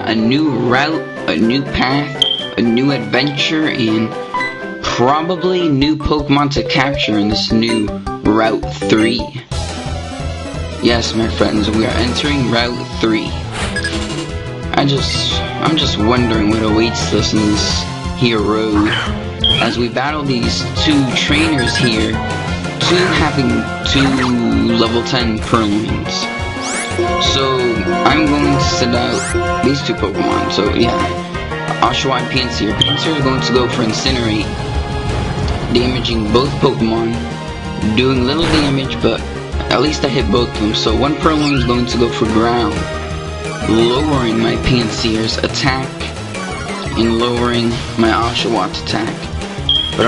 got a new route, a new path, a new adventure, and probably new Pokemon to capture in this new Route 3. Yes, my friends, we are entering Route 3. I'm just wondering what awaits us in this here road as we battle these two trainers here, having two level 10 Purloins. So I'm going to send out these two Pokemon. So yeah, Oshawott and Pinsir. Pinsir is going to go for Incinerate, damaging both Pokemon, doing little damage, but at least I hit both of them. So one Purloin is going to go for Ground, lowering my Pinsir's attack and lowering my Oshawott's attack. But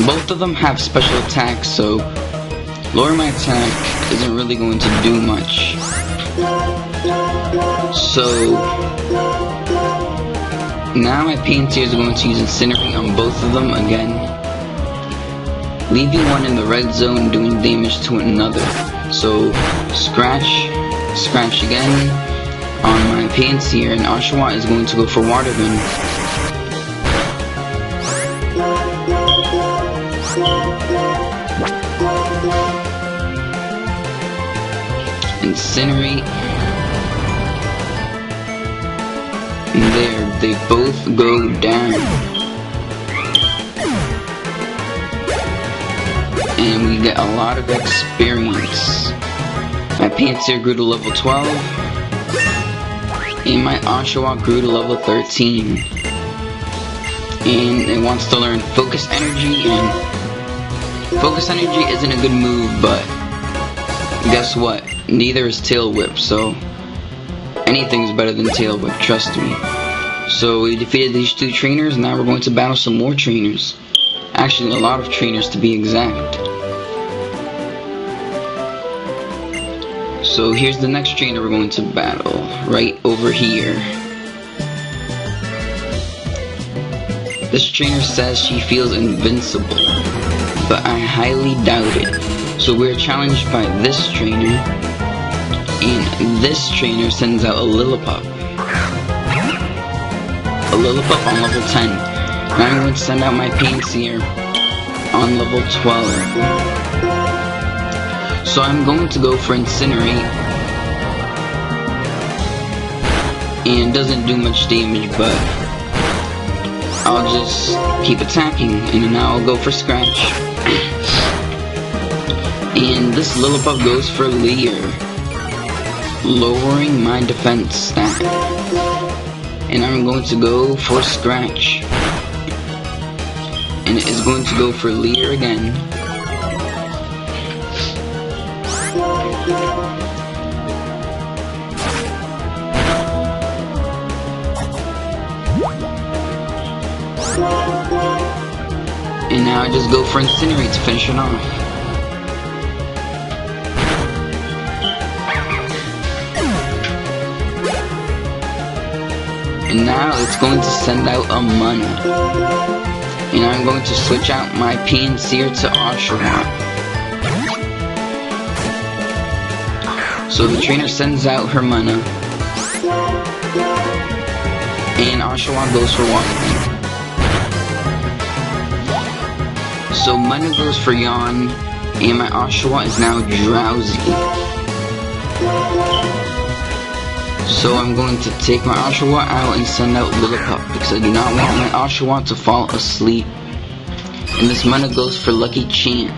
both of them have special attacks, so lowering my attack isn't really going to do much. So now my Pinsir is going to use Incinerate on both of them again, leaving one in the red zone doing damage to another. So Scratch again on my Pinsir, and Oshawott is going to go for Water Gun. Incinerate. And there, they both go down. And we get a lot of experience. My Pinsir grew to level 12. And my Oshawott grew to level 13. And it wants to learn Focus Energy, and Focus Energy isn't a good move, but guess what? Neither is Tail Whip, so anything's better than Tail Whip, trust me. So we defeated these two trainers, now we're going to battle some more trainers. Actually, a lot of trainers to be exact. So here's the next trainer we're going to battle, right over here. This trainer says she feels invincible, but I highly doubt it. So we're challenged by this trainer, and this trainer sends out a Lillipup. A Lillipup on level 10. And I'm going to send out my Pinsir on level 12. So I'm going to go for Incinerate. And it doesn't do much damage, but I'll just keep attacking, and now I'll go for Scratch. And this Lillipup goes for Leer, lowering my defense stat. And I'm going to go for Scratch. And it is going to go for Leer again. And now I just go for Incinerate to finish it off. And now it's going to send out a Mana. And I'm going to switch out my Pinsir to Oshawott. So the trainer sends out her Mana. And Oshawott goes for Water Gun. So Mana goes for Yawn, and my Oshawott is now drowsy. So I'm going to take my Oshawott out and send out Lillipup, because I do not want my Oshawott to fall asleep. And this Mana goes for Lucky Chant,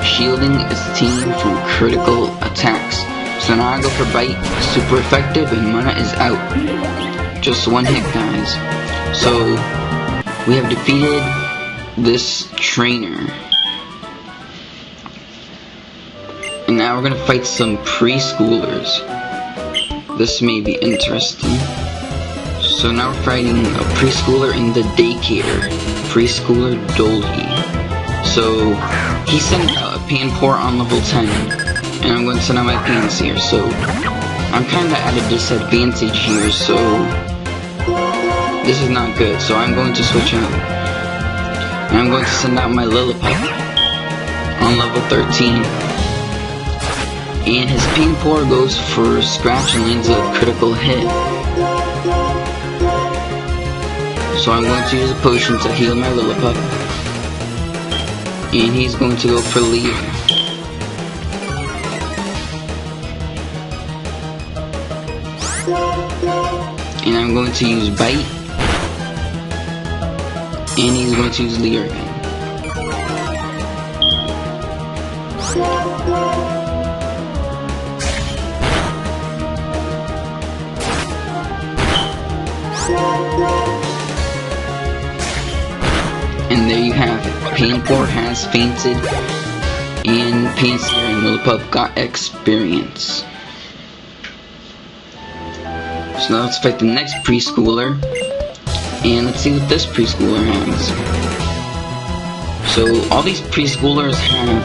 shielding its team from critical attacks. So now I go for Bite, super effective, and Mana is out. Just one hit, guys. So we have defeated this trainer. And now we're gonna fight some preschoolers. This may be interesting. So now we're fighting a preschooler in the daycare. Preschooler Dolly. So he sent out a Panpour on level 10. And I'm going to send out my Pinsir. So I'm kinda at a disadvantage here, so this is not good. So I'm going to switch out. And I'm going to send out my Lillipup on level 13. And his Panpour goes for Scratch and lands a critical hit. So I'm going to use a potion to heal my Lillipup. And he's going to go for Leer. And I'm going to use Bite. And he's going to use Leer again. And there you have it. Painpour has fainted, and Painseer and Lillipup got experience. So now let's fight the next preschooler, and let's see what this preschooler has. So all these preschoolers have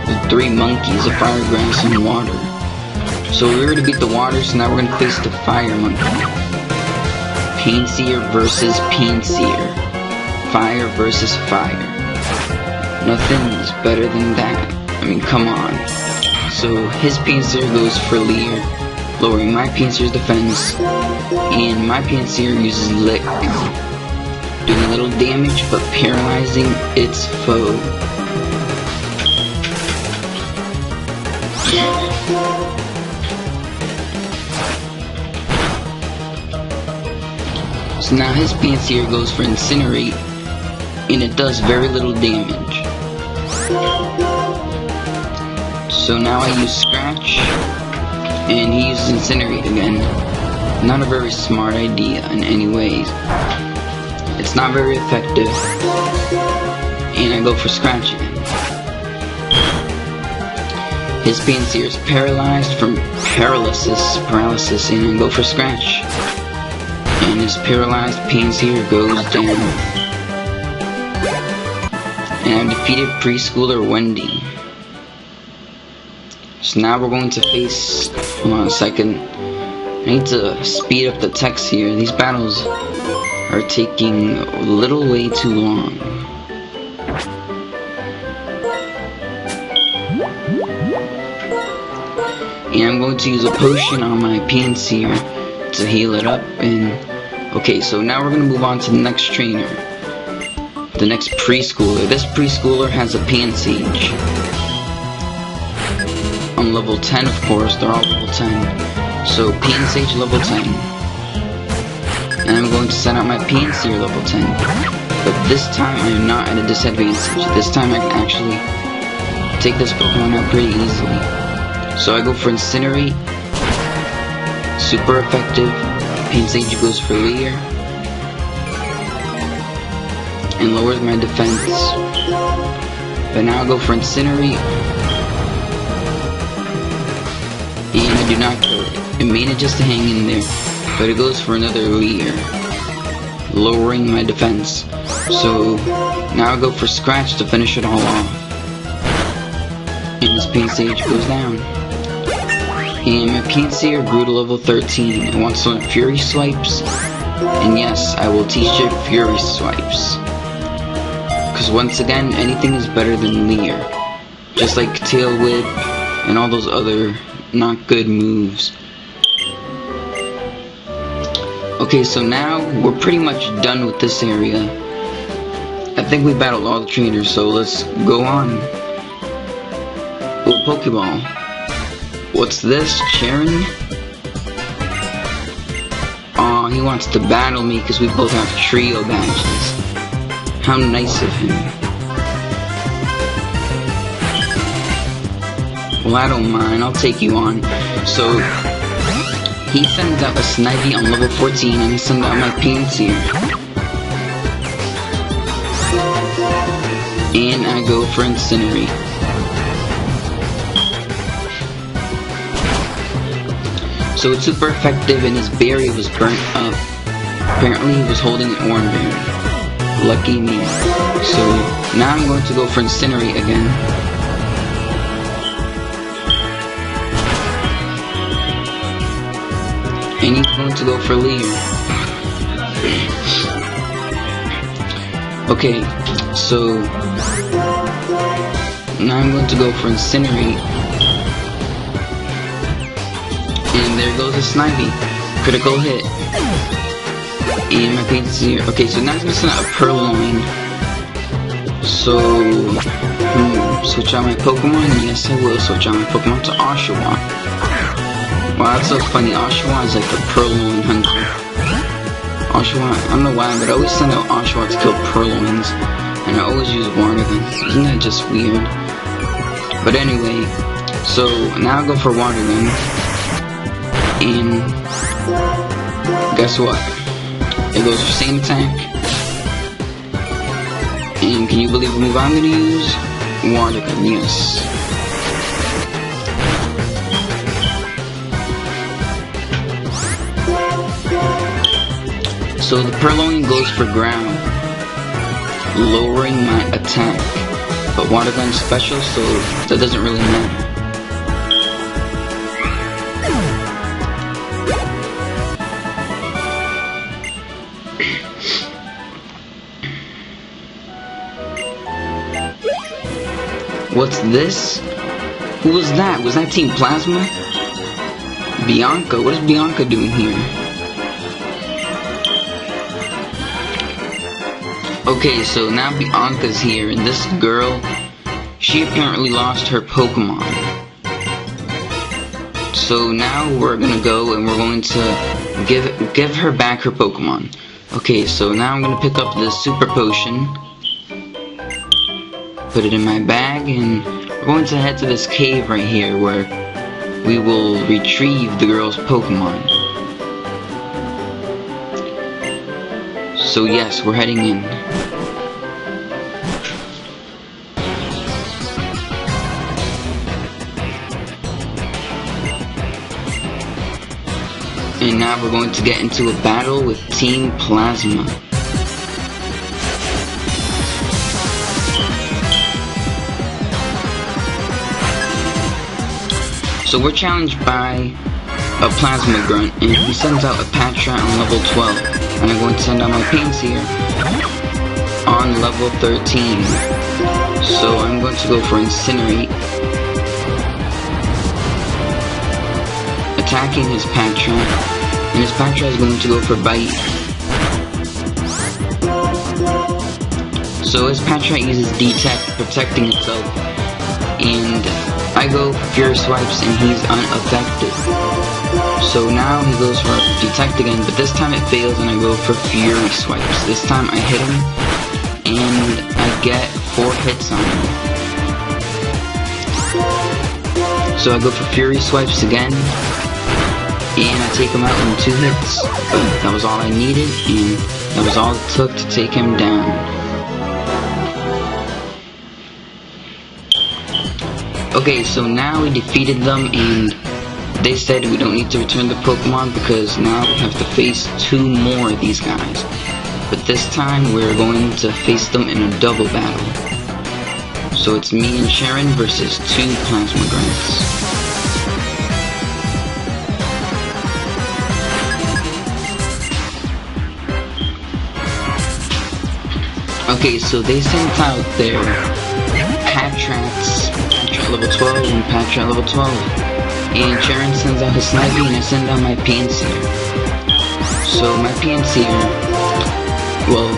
the 3 monkeys, a fire, grass, and water. So we already beat the water, so now we're going to face the fire monkey. Painseer versus Painseer. Fire versus fire. Nothing is better than that. I mean, come on. So his Painseer goes for Leer, lowering my Painseer's defense, and my Painseer uses Lick, doing a little damage but paralyzing its foe. So now his Painseer goes for Incinerate, and it does very little damage. So now I use Scratch, and he uses Incinerate again. Not a very smart idea in any ways. It's not very effective. And I go for Scratch again. His Painseer is paralyzed from paralysis, and I go for Scratch. And his paralyzed Painseer goes down. And I've defeated preschooler Wendy. So now we're going to face, hold on a second, I need to speed up the text here. These battles are taking a little way too long. And I'm going to use a potion on my Painseer to heal it up. And okay, so now we're going to move on to the next trainer. The next preschooler. This preschooler has a Pansage. On level 10, of course, they're all level 10. So, Pansage level 10. And I'm going to send out my Painseer level 10. But this time, I am not at a disadvantage. This time, I can actually take this Pokemon out pretty easily. So, I go for Incinerate. Super effective. Pansage goes for Leer. And lowers my defense. But now I'll go for Incinerate. And I do not kill it. It manages to hang in there. But it goes for another Leer, lowering my defense. So now I'll go for Scratch to finish it all off. And this Pansage goes down. And my Painseer grew to level 13. It wants to learn Fury Swipes. And yes, I will teach it Fury Swipes. Because once again, anything is better than Leer. Just like Tail Whip and all those other not good moves. Okay, so now we're pretty much done with this area. I think we battled all the trainers, so let's go on. Oh, Pokeball. What's this? Charon? Aw, he wants to battle me because we both have trio badges. How nice of him. Well, I don't mind. I'll take you on. So, he sends out a Snivy on level 14, and I send out my Painseer. And I go for Incinerate. So it's super effective, and his berry was burnt up. Apparently he was holding an orange berry. Lucky me. So now I'm going to go for Incinerate again. And he's going to go for Leer. Okay, so now I'm going to go for Incinerate. And there goes a Snivy. Critical hit. And my Pinsir. Okay, so now I'm gonna send out a Purloin. So, switch out my Pokemon? Yes, I will switch out my Pokemon to Oshawott. Wow, that's so funny. Oshawott is like a Purloin hunter. Oshawott, I don't know why, but I always send out Oshawott to kill Purloins. And I always use water guns. Isn't that just weird? But anyway, so now I go for water gun. And guess what? It goes for same attack. And can you believe the move I'm gonna use? Water gun, yes. So the Purloin goes for ground, lowering my attack. But water gun's special, so that doesn't really matter. What's this? Who was that? Was that Team Plasma? Bianca? What is Bianca doing here? Okay, so now Bianca's here, and this girl, she apparently lost her Pokemon. So now we're gonna go and we're going to give her back her Pokemon. Okay, so now I'm gonna pick up the Super Potion, put it in my bag, and we're going to head to this cave right here where we will retrieve the girl's Pokemon. So yes, we're heading in. And now we're going to get into a battle with Team Plasma. So we're challenged by a Plasma Grunt, and he sends out a Patrat on level 12. And I'm going to send out my Pinsir on level 13. So I'm going to go for Incinerate, attacking his Patrat, and his Patrat is going to go for Bite. So his Patrat uses Detect, protecting itself, and I go for Fury Swipes and he's unaffected. So now he goes for Detect again, but this time it fails and I go for Fury Swipes. This time I hit him and I get 4 hits on him. So I go for Fury Swipes again and I take him out in 2 hits. But that was all I needed, and that was all it took to take him down. Okay, so now we defeated them, and they said we don't need to return the Pokemon because now we have to face 2 more of these guys. But this time we're going to face them in a double battle. So it's me and Sharon versus 2 Plasma Grunts. Okay, so they sent out their Patrats, Patrat level 12 and Patrat level 12. And Sharon sends out his Snivy and I send out my Pinsir. So my Pinsir, well,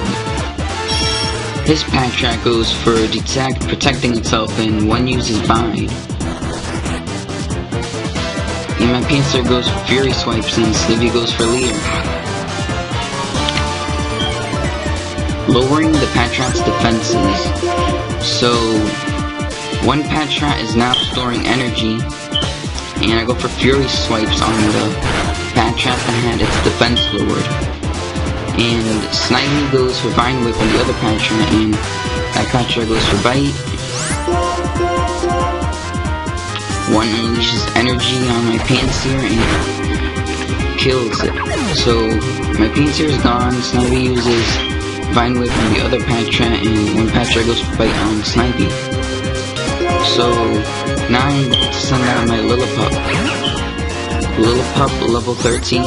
his Patrat goes for Detect, protecting itself, and one uses Bind. And my Pinsir goes for Fury Swipes and Snivy goes for Leer, lowering the Patrat's defenses. So one Patrat is now storing energy, and I go for Fury Swipes on the Patrat that had its defense lowered. And Snivy goes for Vine Whip on the other Patrat, and that Patrat goes for Bite. One unleashes energy on my Pinsir and kills it. So my Pinsir is gone. Snivy uses Vine Whip on the other Patrat, and one Patrat goes for Bite on Snivy. So now I'm going to send out my Lillipup. Lillipup level 13.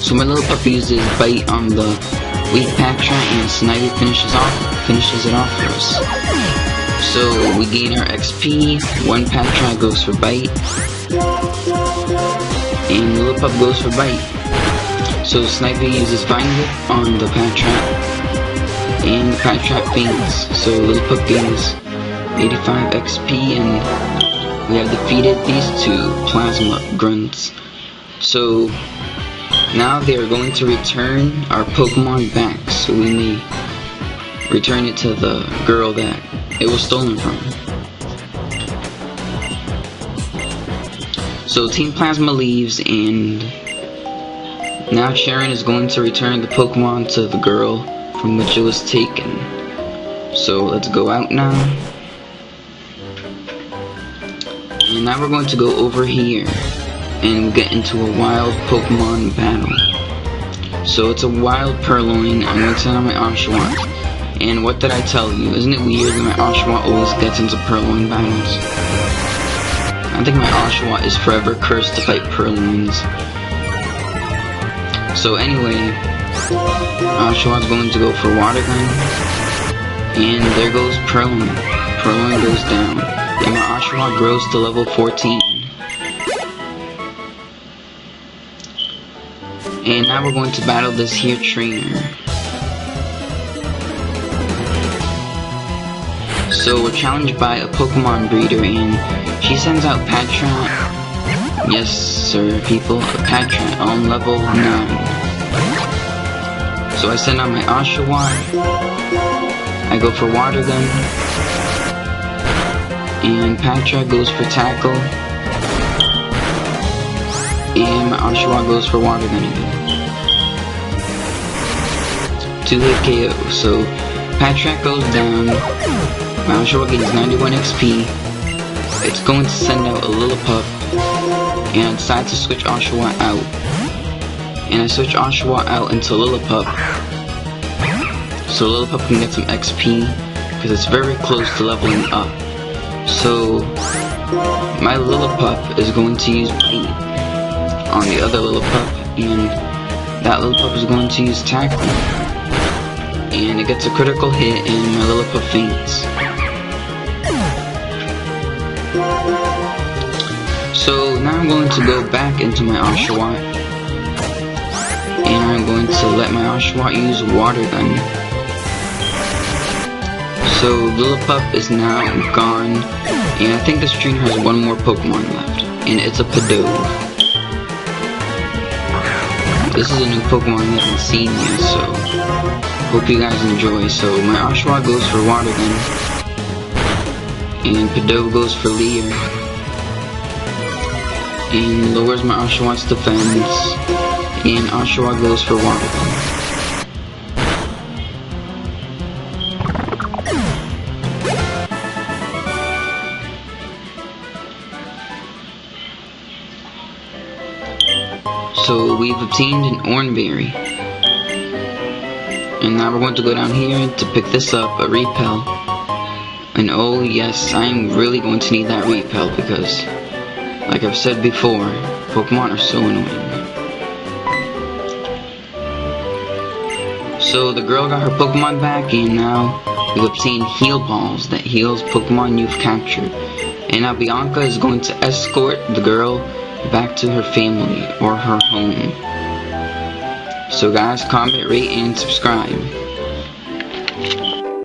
So my Lillipup uses Bite on the weak Patrat, and Snivy finishes it off for us. So we gain our XP. One Patrat goes for Bite, and Lillipup goes for Bite. So Sniper uses Vine Whip on the Pattrap, and the Pattrap faints. So Lillipup gains 85 XP, and we have defeated these two Plasma Grunts. So now they are going to return our Pokemon back, so we may return it to the girl that it was stolen from. So Team Plasma leaves, and now Sharon is going to return the Pokemon to the girl from which it was taken. So let's go out now. And now we're going to go over here and get into a wild Pokemon battle. So it's a wild Purloin. I'm going to send out my Oshawott. And what did I tell you? Isn't it weird that my Oshawott always gets into Purloin battles? I think my Oshawott is forever cursed to fight Purloins. So anyway, Oshawott's going to go for Water Gun. And there goes Purloin. Purloin goes down. And my Oshawott grows to level 14. And now we're going to battle this here trainer. So we're challenged by a Pokemon breeder, and she sends out Pattrap. Yes sir, people, a Pattrap on level 9. So I send out my Oshawott. I go for Water Gun. And Pattrap goes for Tackle. And my Oshawott goes for Water Gun again. 2-hit KO. So Pattrap goes down. My Oshawott gains 91 XP. It's going to send out a Lillipup. And I decide to switch Oshawott out. And I switch Oshawott out into Lillipup. So Lillipup can get some XP, because it's very close to leveling up. So my Lillipup is going to use Bite on the other Lillipup, and that Lillipup is going to use Tackle. And it gets a critical hit, and my Lillipup faints. So now I'm going to go back into my Oshawott, and I'm going to let my Oshawott use Water Gun. So Lillipup is now gone, and I think this trainer has one more Pokemon left, and it's a Pidove. This is a new Pokemon we haven't seen yet, so hope you guys enjoy. So my Oshawott goes for Water Gun, and Pidove goes for Leer, and lowers my Oshawott's defense, and Oshawott goes for Water Gun. So we've obtained an Oranberry. And now we're going to go down here to pick this up, a Repel. And oh yes, I'm really going to need that Repel, because, like I've said before, Pokemon are so annoying. So the girl got her Pokemon back, and now we've obtained Heal Balls that heals Pokemon you've captured. And now Bianca is going to escort the girl back to her family or her home. So guys, comment, rate, and subscribe.